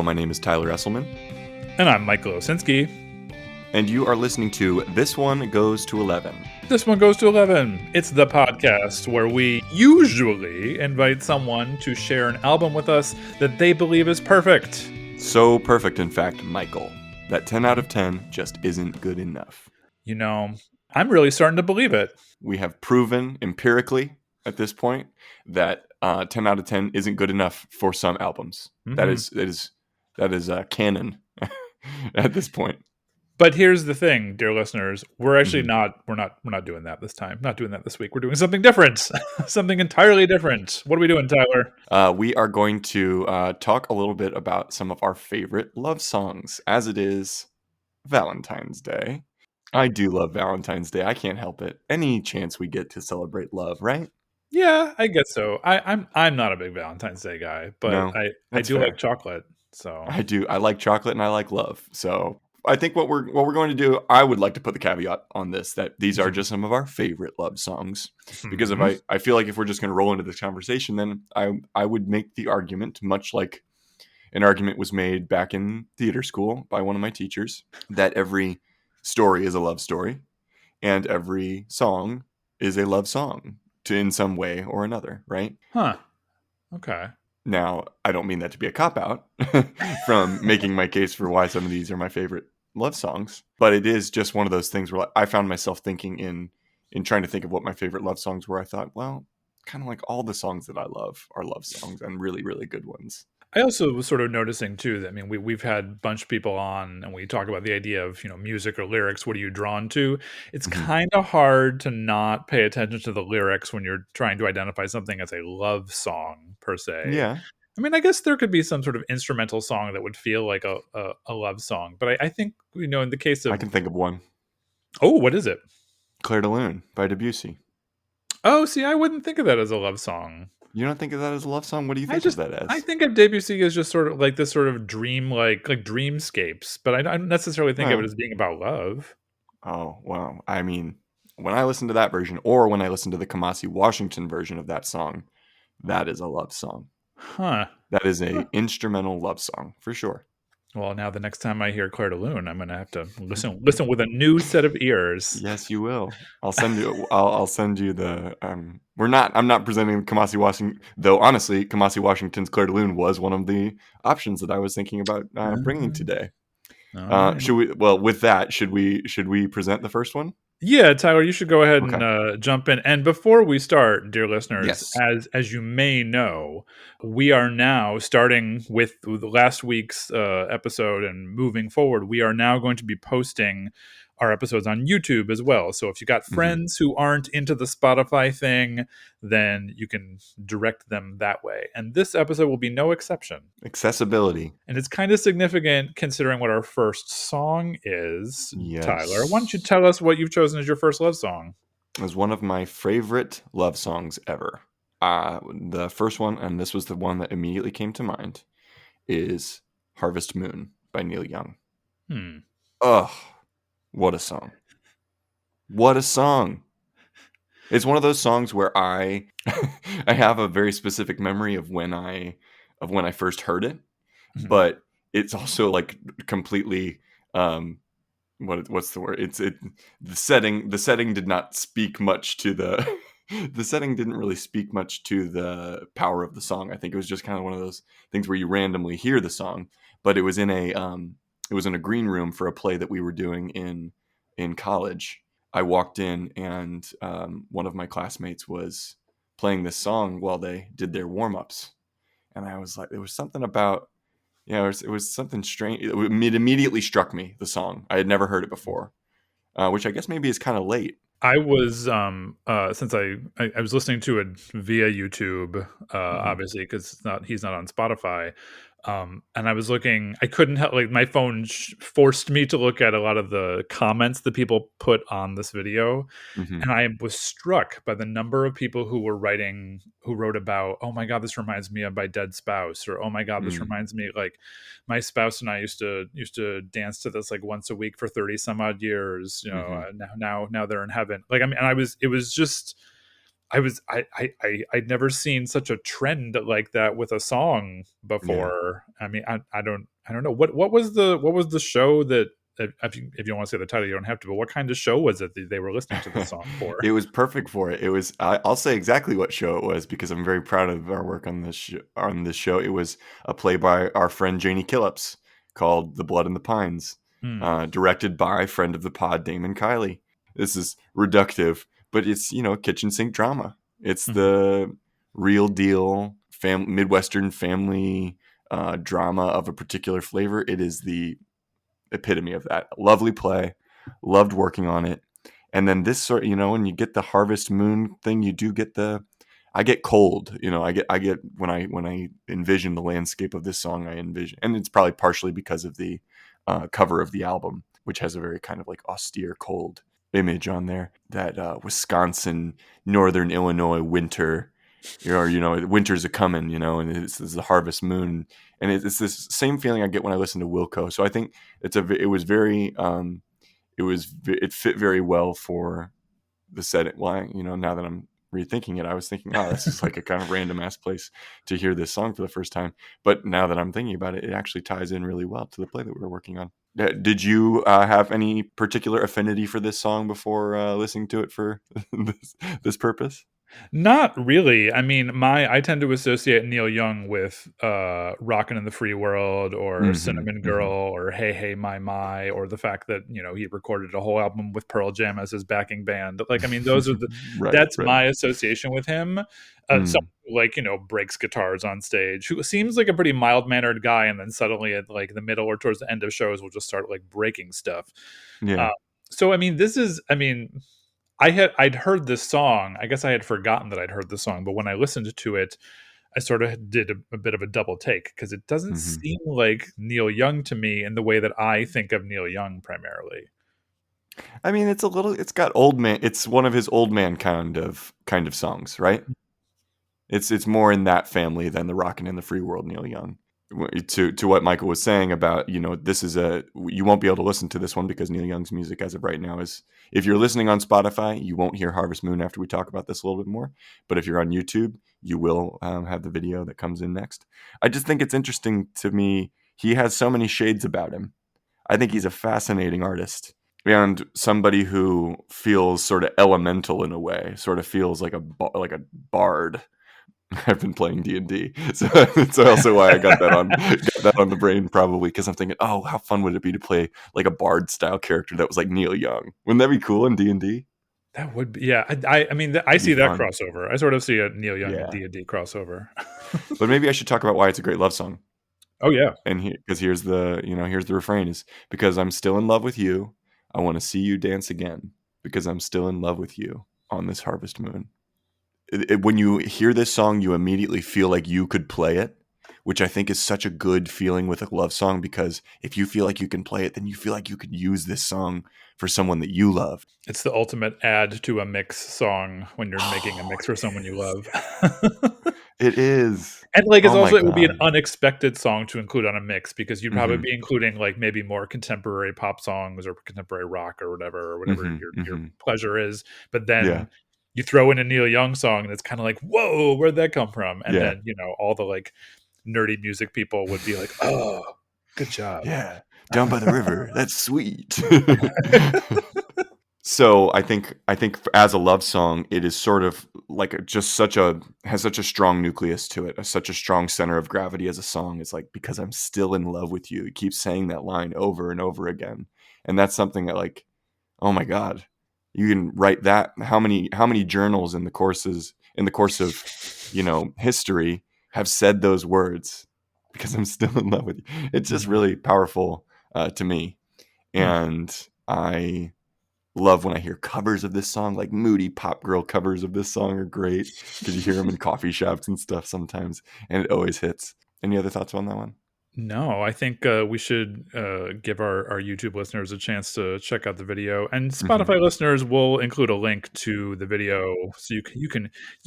my name is Tyler Esselman. And I'm Michael Osinski. And you are listening to This One Goes to 11. This One Goes to 11. It's the podcast where we usually invite someone to share an album with us that they believe is perfect. So perfect, in fact, Michael, that 10 out of 10 just isn't good enough. You know, I'm really starting to believe it. We have proven empirically at this point that 10 out of 10 isn't good enough for some albums. Mm-hmm. That is canon at this point. But here's the thing, dear listeners, we're actually we're not doing that this time. Not doing that this week. We're doing something different. Something entirely different. What are we doing, Tyler? We are going to talk a little bit about some of our favorite love songs, as it is Valentine's Day. I do love Valentine's Day. I can't help it. Any chance we get to celebrate love, right? Yeah, I guess so. I'm not a big Valentine's Day guy, but No, I do fair. like chocolate. So I do. I like chocolate and I like love. So I think what we're going to do, I would like to put the caveat on this that these are just some of our favorite love songs. Because if I feel like if we're just going to roll into this conversation, then I would make the argument, much like an argument was made back in theater school by one of my teachers, that every story is a love story and every song is a love song in some way or another, right? Huh. Okay. Now, I don't mean that to be a cop-out from making my case for why some of these are my favorite love songs, but it is just one of those things where I found myself thinking in trying to think of what my favorite love songs were. I thought, well, kind of like all the songs that I love are love songs and really, really good ones. I also was sort of noticing too that we've had a bunch of people on and we talk about the idea of music or lyrics. What are you drawn to? It's kind of hard to not pay attention to the lyrics when you're trying to identify something as a love song per se. Yeah. I guess there could be some sort of instrumental song that would feel like a love song, but I think in the case of I can think of one. Oh, what is it? Clair de Lune by Debussy. Oh, see, I wouldn't think of that as a love song. You don't think of that as a love song? What do you think of that as? I think of Debussy as just sort of like this sort of dream, like dreamscapes, but I don't necessarily think of it as being about love. Oh, well, I mean, when I listen to that version, or when I listen to the Kamasi Washington version of that song, that is a love song. Huh. That is a instrumental love song, for sure. Well, now the next time I hear Clair de Lune, I'm going to have to listen with a new set of ears. Yes, you will. I'll send you. I'll send you the. I'm not presenting Kamasi Washington, though. Honestly, Kamasi Washington's Clair de Lune was one of the options that I was thinking about bringing today. Should we? Well, with that, should we present the first one? Yeah, Tyler, you should go ahead and jump in. And before we start, dear listeners, yes. as you may know, we are now starting with last week's episode and moving forward. We are now going to be posting our episodes on YouTube as well. So if you got friends who aren't into the Spotify thing, then you can direct them that way. And this episode will be no exception. Accessibility. And it's kind of significant considering what our first song is. Yes. Tyler, why don't you tell us what you've chosen as your first love song? It was one of my favorite love songs ever. The first one, and this was the one that immediately came to mind, is Harvest Moon by Neil Young. Ugh. What a song. What a song. It's one of those songs where I have a very specific memory of when I first heard it, but it's also like completely what's the word? The setting did not speak much to the the setting didn't really speak much to the power of the song. I think it was just kind of one of those things where you randomly hear the song, but it was in a green room for a play that we were doing in college. I walked in and one of my classmates was playing this song while they did their warm-ups. And I was like, there was something about, it was something strange. It immediately struck me, the song. I had never heard it before, which I guess maybe is kind of late. I was since I was listening to it via YouTube, obviously because he's not on Spotify. And I was looking, I couldn't help, like my phone forced me to look at a lot of the comments that people put on this video. And I was struck by the number of people who wrote about, oh my God, this reminds me of my dead spouse, or, oh my God, this reminds me, like my spouse and I used to dance to this like once a week for 30 some odd years, now they're in heaven. Like, I mean, I'd never seen such a trend like that with a song before. Yeah. I mean, I don't I don't know what was the show that if you want to say the title, you don't have to. But what kind of show was it that they were listening to this song for? It was perfect for it. It was. I'll say exactly what show it was because I'm very proud of our work on this show. It was a play by our friend Janie Killips called "The Blood in the Pines," Hmm. directed by friend of the pod Damon Kiley. This is reductive, but it's kitchen sink drama. It's Mhm. the real deal Midwestern family drama of a particular flavor. It is the epitome of that. Lovely play. Loved working on it. And then this sort, when you get the Harvest Moon thing, you do get I get cold. I get when I envision the landscape of this song, I envision, and it's probably partially because of the cover of the album, which has a very kind of like austere, cold image on there. That Wisconsin, Northern Illinois winter, winter's a coming, and it's the Harvest Moon, and it's this same feeling I get when I listen to Wilco. So I think it fit very well for the setting. Why, now that I'm rethinking it, I was thinking, oh, this is like a kind of random ass place to hear this song for the first time. But now that I'm thinking about it, it actually ties in really well to the play that we were working on. Did you have any particular affinity for this song before listening to it for this purpose? Not really. I mean, I tend to associate Neil Young with "Rockin' in the Free World" or Mm-hmm, "Cinnamon Girl" mm-hmm. or "Hey Hey My," or the fact that he recorded a whole album with Pearl Jam as his backing band. Like, I mean, those are Right, that's right. my association with him. Someone Mm, who, like, breaks guitars on stage, who seems like a pretty mild mannered guy, and then suddenly at like the middle or towards the end of shows will just start like breaking stuff. yeah. Uh, so I mean, I'd heard this song. I guess I had forgotten that I'd heard the song, but when I listened to it, I sort of did a bit of a double take because it doesn't Mm-hmm. seem like Neil Young to me in the way that I think of Neil Young primarily. I mean, it's got old man. It's one of his old man kind of songs, right? It's more in that family than the Rockin' in the Free World Neil Young. To what Michael was saying about, this is you won't be able to listen to this one because Neil Young's music as of right now is, if you're listening on Spotify, you won't hear Harvest Moon after we talk about this a little bit more. But if you're on YouTube, you will have the video that comes in next. I just think it's interesting to me. He has so many shades about him. I think he's a fascinating artist and somebody who feels sort of elemental in a way, sort of feels like a bard. I've been playing D&D, so that's also why I got that on the brain, probably because I'm thinking, oh, how fun would it be to play like a bard style character that was like Neil Young? Wouldn't that be cool in D&D? That would be, yeah. I mean, I It'd be see that fun. crossover. I sort of see a Neil Young and Yeah, D&D crossover. but maybe I should talk about why it's a great love song. Oh yeah. And because here's the refrain is, because I'm still in love with you. I want to see you dance again because I'm still in love with you on this harvest moon. When you hear this song, you immediately feel like you could play it, which I think is such a good feeling with a love song, because if you feel like you can play it, then you feel like you could use this song for someone that you love. It's the ultimate add to a mix song when you're making a Oh, mix for it someone you is. love. It is. And, like, Oh my it would be an God. unexpected song to include on a mix because you'd probably Mm-hmm. be including, like, maybe more contemporary pop songs or contemporary rock or whatever Mm-hmm. your Mm-hmm. pleasure is, but Yeah. then you throw in a Neil Young song, and it's kinda like, "Whoa, where'd that come from?" And Yeah. then, all the, like, nerdy music people would be like, "Oh, good job." Yeah. Down by the river. That's sweet. So I think as a love song, it is sort of like just has such a strong nucleus to it, such a strong center of gravity as a song. It's like, because I'm still in love with you. It keeps saying that line over and over again, and that's something that, like, oh my God, you can write that. How many journals in the course of history have said those words, because I'm still in love with you. It's just Mhm. really powerful to me, Hmm. and I love when I hear covers of this song, like moody pop girl covers of this song are great because you hear them in coffee shops and stuff sometimes, and it always hits. Any other thoughts on that one? No, I think we should give our YouTube listeners a chance to check out the video, and Hmm. Spotify listeners will include a link to the video so you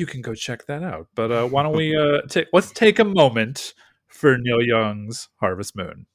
can go check that out. But why don't we let's take a moment for Neil Young's Harvest Moon.